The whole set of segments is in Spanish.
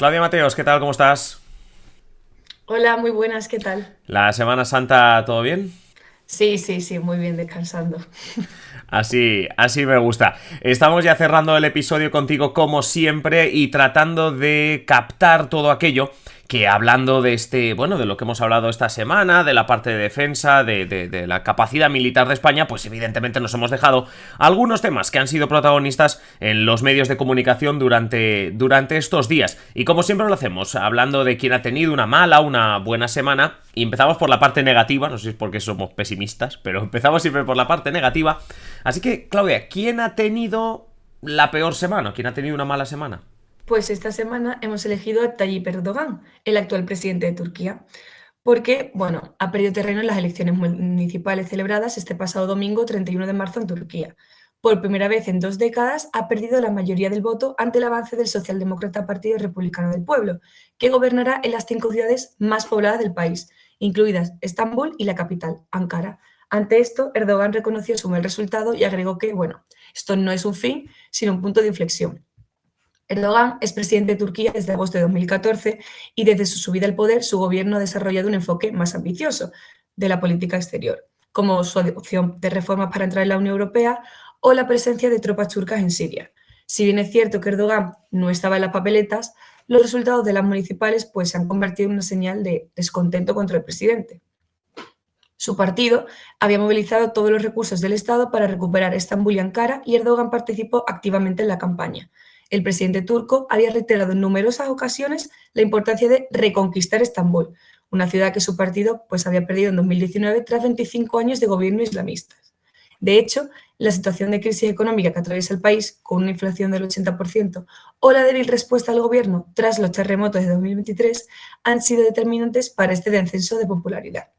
Claudia Mateos, ¿qué tal? ¿Cómo estás? Hola, muy buenas, ¿qué tal? ¿La Semana Santa todo bien? Sí, sí, sí, muy bien, descansando. Así me gusta. Estamos ya cerrando el episodio contigo como siempre y tratando de captar todo aquello que hablando de bueno, de lo que hemos hablado esta semana, de la parte de defensa, de la capacidad militar de España, pues evidentemente nos hemos dejado algunos temas que han sido protagonistas en los medios de comunicación durante estos días. Y como siempre lo hacemos, hablando de quién ha tenido una mala, una buena semana, y empezamos por la parte negativa, no sé si es porque somos pesimistas, pero empezamos siempre por la parte negativa. Así que, Claudia, ¿quién ha tenido la peor semana? ¿Quién ha tenido una mala semana? Pues esta semana hemos elegido a Tayyip Erdogan, el actual presidente de Turquía, porque, bueno, ha perdido terreno en las elecciones municipales celebradas este pasado domingo 31 de marzo en Turquía. Por primera vez en 2 décadas ha perdido la mayoría del voto ante el avance del socialdemócrata Partido Republicano del Pueblo, que gobernará en las 5 ciudades más pobladas del país, incluidas Estambul y la capital, Ankara. Ante esto, Erdogan reconoció su mal resultado y agregó que, bueno, esto no es un fin, sino un punto de inflexión. Erdogan es presidente de Turquía desde agosto de 2014 y desde su subida al poder su gobierno ha desarrollado un enfoque más ambicioso de la política exterior, como su adopción de reformas para entrar en la Unión Europea o la presencia de tropas turcas en Siria. Si bien es cierto que Erdogan no estaba en las papeletas, los resultados de las municipales pues, se han convertido en una señal de descontento contra el presidente. Su partido había movilizado todos los recursos del Estado para recuperar Estambul y Ankara y Erdogan participó activamente en la campaña. El presidente turco había reiterado en numerosas ocasiones la importancia de reconquistar Estambul, una ciudad que su partido pues, había perdido en 2019 tras 25 años de gobierno islamista. De hecho, la situación de crisis económica que atraviesa el país, con una inflación del 80%, o la débil respuesta del gobierno tras los terremotos de 2023, han sido determinantes para este descenso de popularidad.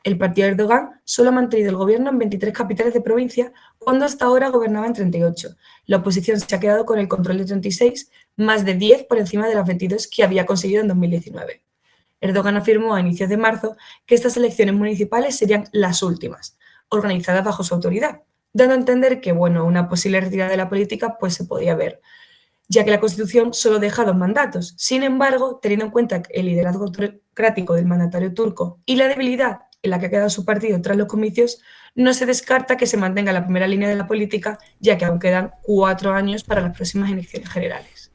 El partido de Erdogan solo ha mantenido el gobierno en 23 capitales de provincia, cuando hasta ahora gobernaba en 38. La oposición se ha quedado con el control de 36, más de 10 por encima de las 22 que había conseguido en 2019. Erdogan afirmó a inicios de marzo que estas elecciones municipales serían las últimas, organizadas bajo su autoridad, dando a entender que bueno, una posible retirada de la política pues se podía ver, ya que la Constitución solo deja 2 mandatos. Sin embargo, teniendo en cuenta el liderazgo autocrático del mandatario turco y la debilidad en la que ha quedado su partido tras los comicios, no se descarta que se mantenga la primera línea de la política, ya que aún quedan 4 años para las próximas elecciones generales.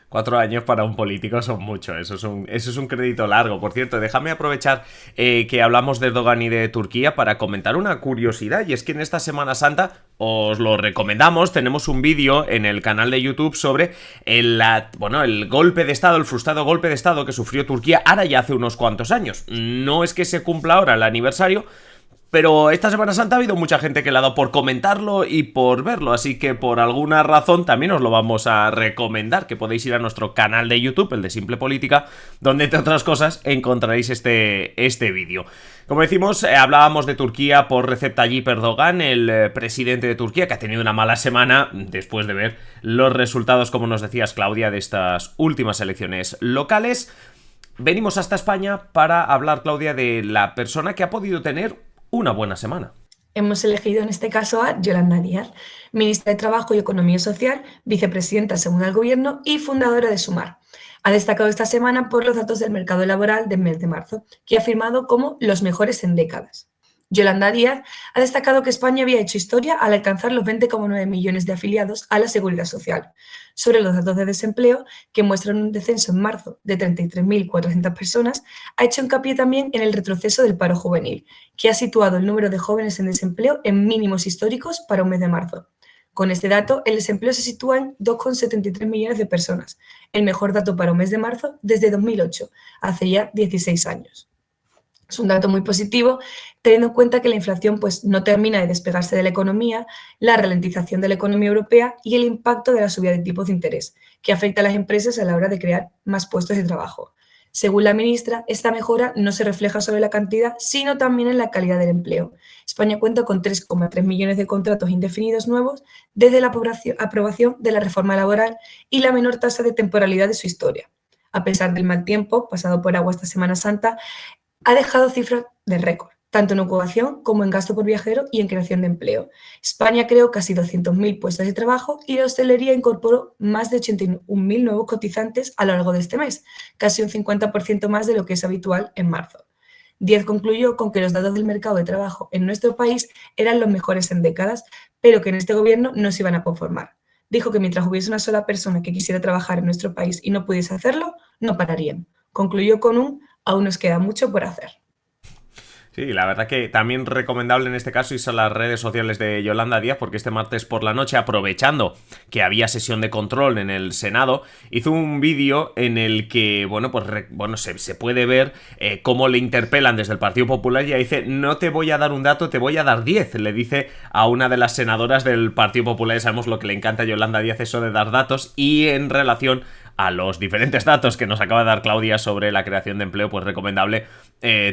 4 años para un político son mucho, eso es un crédito largo. Por cierto, déjame aprovechar que hablamos de Erdogan y de Turquía para comentar una curiosidad, y es que en esta Semana Santa os lo recomendamos, tenemos un vídeo en el canal de YouTube sobre el golpe de Estado, el frustrado golpe de Estado que sufrió Turquía ahora ya hace unos cuantos años. No es que se cumpla ahora el aniversario, pero esta Semana Santa ha habido mucha gente que le ha dado por comentarlo y por verlo, así que por alguna razón también os lo vamos a recomendar, que podéis ir a nuestro canal de YouTube, el de Simple Política, donde entre otras cosas encontraréis este vídeo. Como decimos, hablábamos de Turquía por Recep Tayyip Erdogan, el presidente de Turquía, que ha tenido una mala semana después de ver los resultados, como nos decías, Claudia, de estas últimas elecciones locales. Venimos hasta España para hablar, Claudia, de la persona que ha podido tener una buena semana. Hemos elegido en este caso a Yolanda Díaz, ministra de Trabajo y Economía Social, vicepresidenta segunda del Gobierno y fundadora de Sumar. Ha destacado esta semana por los datos del mercado laboral del mes de marzo, que ha firmado como los mejores en décadas. Yolanda Díaz ha destacado que España había hecho historia al alcanzar los 20,9 millones de afiliados a la Seguridad Social. Sobre los datos de desempleo, que muestran un descenso en marzo de 33.400 personas, ha hecho hincapié también en el retroceso del paro juvenil, que ha situado el número de jóvenes en desempleo en mínimos históricos para un mes de marzo. Con este dato, el desempleo se sitúa en 2,73 millones de personas, el mejor dato para un mes de marzo desde 2008, hace ya 16 años. Es un dato muy positivo, teniendo en cuenta que la inflación pues, no termina de despegarse de la economía, la ralentización de la economía europea y el impacto de la subida de tipos de interés, que afecta a las empresas a la hora de crear más puestos de trabajo. Según la ministra, esta mejora no se refleja solo en la cantidad, sino también en la calidad del empleo. España cuenta con 3,3 millones de contratos indefinidos nuevos desde la aprobación de la reforma laboral y la menor tasa de temporalidad de su historia. A pesar del mal tiempo pasado por agua esta Semana Santa, ha dejado cifras de récord. tanto en ocupación como en gasto por viajero y en creación de empleo. España creó casi 200.000 puestos de trabajo y la hostelería incorporó más de 81.000 nuevos cotizantes a lo largo de este mes, casi un 50% más de lo que es habitual en marzo. Díez concluyó con que los datos del mercado de trabajo en nuestro país eran los mejores en décadas, pero que en este gobierno no se iban a conformar. Dijo que mientras hubiese una sola persona que quisiera trabajar en nuestro país y no pudiese hacerlo, no pararían. Concluyó con aún nos queda mucho por hacer. Sí, la verdad que también recomendable en este caso irse a las redes sociales de Yolanda Díaz, porque este martes por la noche, aprovechando que había sesión de control en el Senado, hizo un vídeo en el que, se puede ver cómo le interpelan desde el Partido Popular y dice, no te voy a dar un dato, te voy a dar 10, le dice a una de las senadoras del Partido Popular. Y sabemos lo que le encanta a Yolanda Díaz, eso de dar datos, y en relación a los diferentes datos que nos acaba de dar Claudia sobre la creación de empleo, pues recomendable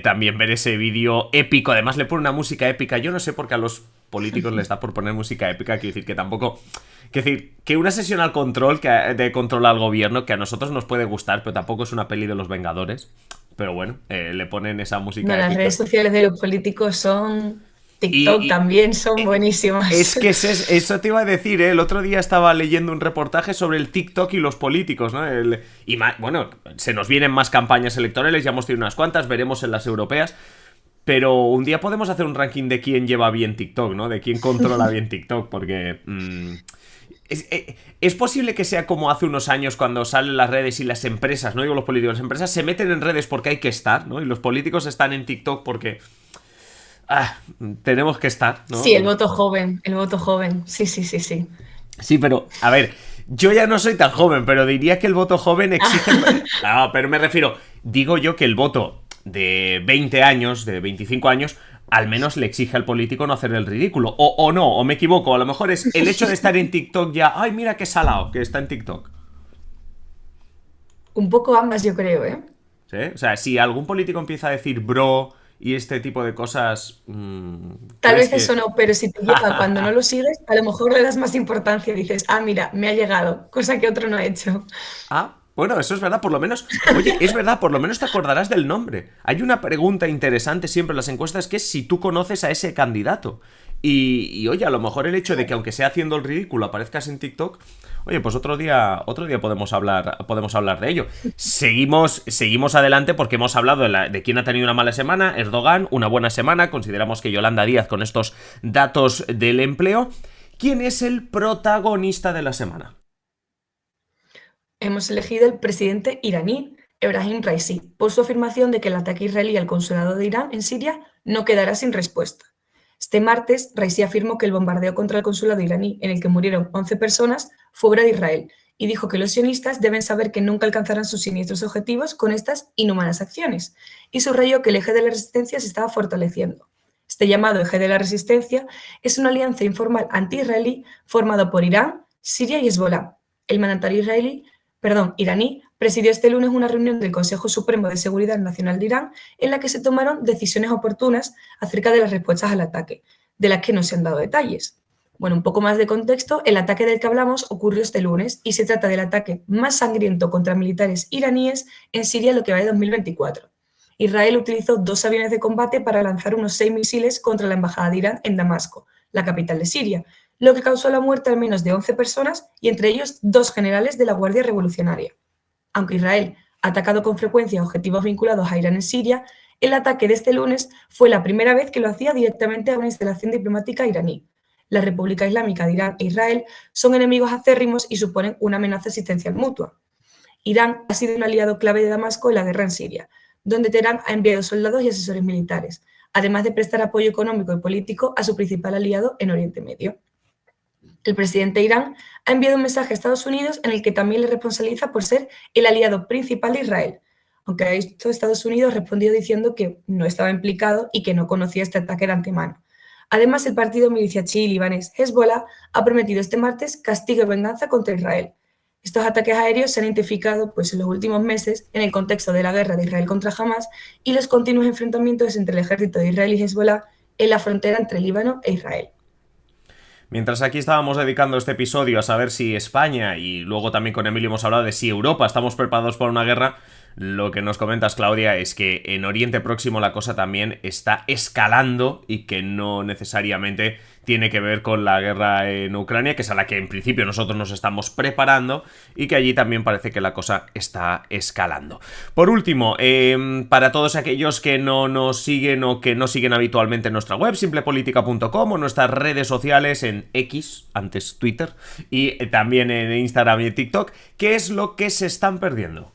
también ver ese vídeo épico. Además le pone una música épica. Yo no sé por qué a los políticos les da por poner música épica. Quiero decir que tampoco... Quiero decir que una sesión al control, de control al gobierno, que a nosotros nos puede gustar, pero tampoco es una peli de los Vengadores. Pero bueno, le ponen esa música épica. Las redes sociales de los políticos son... TikTok también son buenísimas. Es que eso te iba a decir, ¿eh? El otro día estaba leyendo un reportaje sobre el TikTok y los políticos, ¿no? Se nos vienen más campañas electorales, ya hemos tenido unas cuantas, veremos en las europeas. Pero un día podemos hacer un ranking de quién lleva bien TikTok, ¿no? De quién controla bien TikTok, porque... Es posible que sea como hace unos años cuando salen las redes y las empresas, no digo los políticos, las empresas se meten en redes porque hay que estar, ¿no? Y los políticos están en TikTok porque... tenemos que estar, ¿no? Sí, el voto joven, sí. Sí, pero, a ver, yo ya no soy tan joven, pero diría que el voto joven exige... No, pero me refiero, digo yo que el voto de 20 años, de 25 años, al menos le exige al político no hacer el ridículo. O no, o me equivoco, a lo mejor es el hecho de estar en TikTok ya... Ay, mira qué salado que está en TikTok. Un poco ambas, yo creo, ¿eh? ¿Sí? O sea, si algún político empieza a decir bro... y este tipo de cosas... Tal vez eso no, pero si te llega cuando no lo sigues, a lo mejor le das más importancia. Dices, mira, me ha llegado, cosa que otro no ha hecho. Bueno, eso es verdad, por lo menos... Oye, es verdad, por lo menos te acordarás del nombre. Hay una pregunta interesante siempre en las encuestas, que es si tú conoces a ese candidato. Y oye, a lo mejor el hecho de que aunque sea haciendo el ridículo aparezcas en TikTok... Oye, pues otro día podemos hablar de ello. Seguimos adelante porque hemos hablado de quién ha tenido una mala semana, Erdogan, una buena semana. Consideramos que Yolanda Díaz con estos datos del empleo. ¿Quién es el protagonista de la semana? Hemos elegido el presidente iraní, Ebrahim Raisi, por su afirmación de que el ataque israelí al consulado de Irán en Siria no quedará sin respuesta. Este martes, Raisi afirmó que el bombardeo contra el consulado iraní, en el que murieron 11 personas, fue obra de Israel, y dijo que los sionistas deben saber que nunca alcanzarán sus siniestros objetivos con estas inhumanas acciones, y subrayó que el eje de la resistencia se estaba fortaleciendo. Este llamado eje de la resistencia es una alianza informal anti-israelí formada por Irán, Siria y Hezbolá. El mandatario iraní presidió este lunes una reunión del Consejo Supremo de Seguridad Nacional de Irán en la que se tomaron decisiones oportunas acerca de las respuestas al ataque, de las que no se han dado detalles. Bueno, un poco más de contexto, el ataque del que hablamos ocurrió este lunes y se trata del ataque más sangriento contra militares iraníes en Siria en lo que va de 2024. Israel utilizó 2 aviones de combate para lanzar unos 6 misiles contra la embajada de Irán en Damasco, la capital de Siria, lo que causó la muerte al menos de 11 personas y entre ellos 2 generales de la Guardia Revolucionaria. Aunque Israel ha atacado con frecuencia objetivos vinculados a Irán en Siria, el ataque de este lunes fue la primera vez que lo hacía directamente a una instalación diplomática iraní. La República Islámica de Irán e Israel son enemigos acérrimos y suponen una amenaza existencial mutua. Irán ha sido un aliado clave de Damasco en la guerra en Siria, donde Teherán ha enviado soldados y asesores militares, además de prestar apoyo económico y político a su principal aliado en Oriente Medio. El presidente de Irán ha enviado un mensaje a Estados Unidos en el que también le responsabiliza por ser el aliado principal de Israel, aunque a esto Estados Unidos respondió diciendo que no estaba implicado y que no conocía este ataque de antemano. Además, el partido milicia chií libanés Hezbollah ha prometido este martes castigo y venganza contra Israel. Estos ataques aéreos se han intensificado en los últimos meses en el contexto de la guerra de Israel contra Hamás y los continuos enfrentamientos entre el ejército de Israel y Hezbollah en la frontera entre Líbano e Israel. Mientras aquí estábamos dedicando este episodio a saber si España, y luego también con Emilio hemos hablado de si Europa estamos preparados para una guerra, Lo que nos comentas, Claudia, es que en Oriente Próximo la cosa también está escalando y que no necesariamente tiene que ver con la guerra en Ucrania, que es a la que en principio nosotros nos estamos preparando, y que allí también parece que la cosa está escalando. Por último, para todos aquellos que no nos siguen o que no siguen habitualmente nuestra web, simplepolitica.com, o nuestras redes sociales en X, antes Twitter, y también en Instagram y TikTok, ¿qué es lo que se están perdiendo?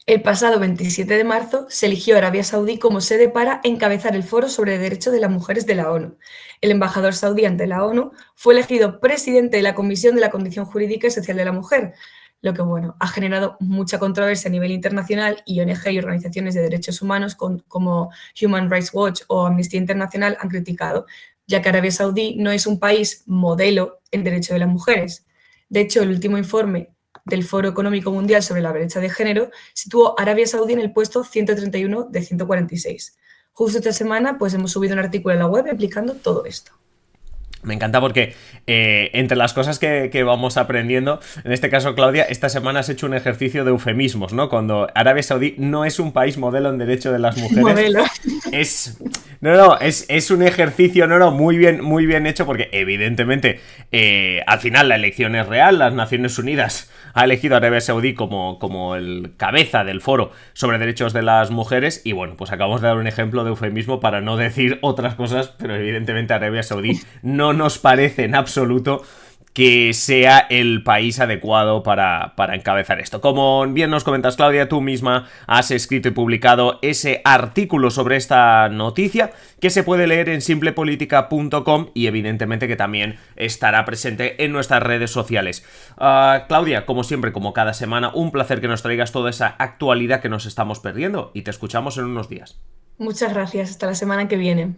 El pasado 27 de marzo se eligió a Arabia Saudí como sede para encabezar el Foro sobre Derechos de las Mujeres de la ONU. El embajador saudí ante la ONU fue elegido presidente de la Comisión de la Condición Jurídica y Social de la Mujer, lo que ha generado mucha controversia a nivel internacional, y ONG y organizaciones de derechos humanos como Human Rights Watch o Amnistía Internacional han criticado, ya que Arabia Saudí no es un país modelo en derechos de las mujeres. De hecho, el último informe del Foro Económico Mundial sobre la brecha de género situó a Arabia Saudí en el puesto 131 de 146. Justo esta semana pues hemos subido un artículo en la web explicando todo esto. Me encanta porque entre las cosas que vamos aprendiendo, en este caso, Claudia, esta semana has hecho un ejercicio de eufemismos, ¿no? Cuando Arabia Saudí no es un país modelo en derecho de las mujeres. Modelo. Es un ejercicio, muy bien hecho, porque evidentemente al final la elección es real. Las Naciones Unidas ha elegido a Arabia Saudí como el cabeza del foro sobre derechos de las mujeres, y bueno, pues acabamos de dar un ejemplo de eufemismo para no decir otras cosas, pero evidentemente Arabia Saudí no nos parece en absoluto que sea el país adecuado para encabezar esto. Como bien nos comentas, Claudia, tú misma has escrito y publicado ese artículo sobre esta noticia, que se puede leer en simplepolitica.com, y evidentemente que también estará presente en nuestras redes sociales. Claudia, como siempre, como cada semana, un placer que nos traigas toda esa actualidad que nos estamos perdiendo, y te escuchamos en unos días. Muchas gracias. Hasta la semana que viene.